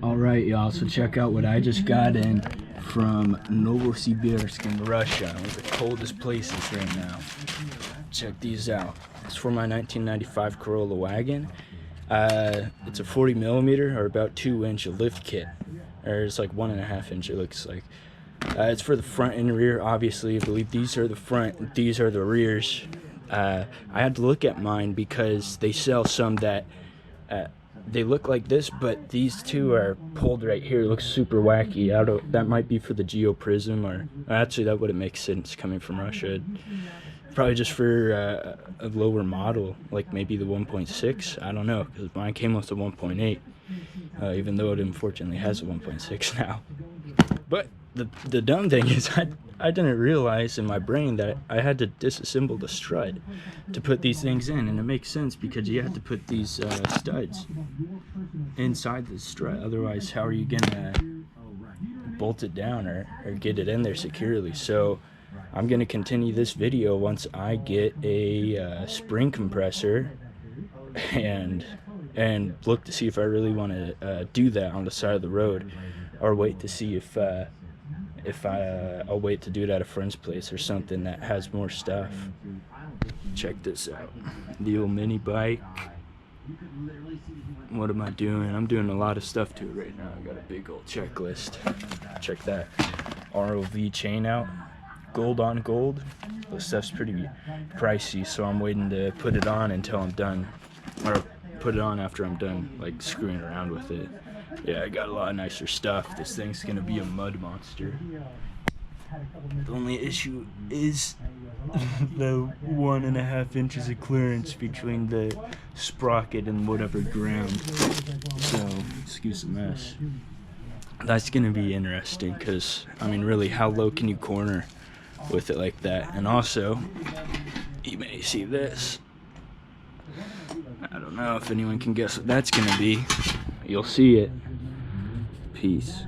Alright y'all, so check out what I just got in from Novosibirsk in Russia, one of the coldest places right now. Check these out. It's for my 1995 Corolla wagon. It's a 40mm or about 2-inch lift kit. Or it's like 1.5 inch it looks like. It's for the front and rear, obviously. I believe these are the front, these are the rears. I had to look at mine because they sell some that they look like this, but these two are pulled right here. It looks super wacky. That might be for the geoprism, or actually that wouldn't make sense coming from Russia. Probably just for a lower model, like maybe the 1.6. I don't know, because mine came with the 1.8, even though it unfortunately has a 1.6 now. But the dumb thing is I didn't realize in my brain that I had to disassemble the strut to put these things in, and it makes sense because you have to put these studs inside the strut. Otherwise, how are you gonna bolt it down or get it in there securely? So I'm gonna continue this video once I get a spring compressor and look to see if I really want to do that on the side of the road, or wait to see if I'll wait to do it at a friend's place or something that has more stuff. Check this out, the old mini bike. What am I doing? I'm doing a lot of stuff to it right now. I got a big old checklist. Check that ROV chain out, gold on gold. This stuff's pretty pricey, so I'm waiting to put it on until I'm done, or put it on after I'm done like screwing around with it. Yeah, I got a lot of nicer stuff. This thing's gonna be a mud monster. The only issue is the 1.5 inches of clearance between the sprocket and whatever ground. So, excuse the mess. That's gonna be interesting, because I mean, really, how low can you corner with it like that? And also, you may see this. I don't know if anyone can guess what that's gonna be. You'll see it. Peace.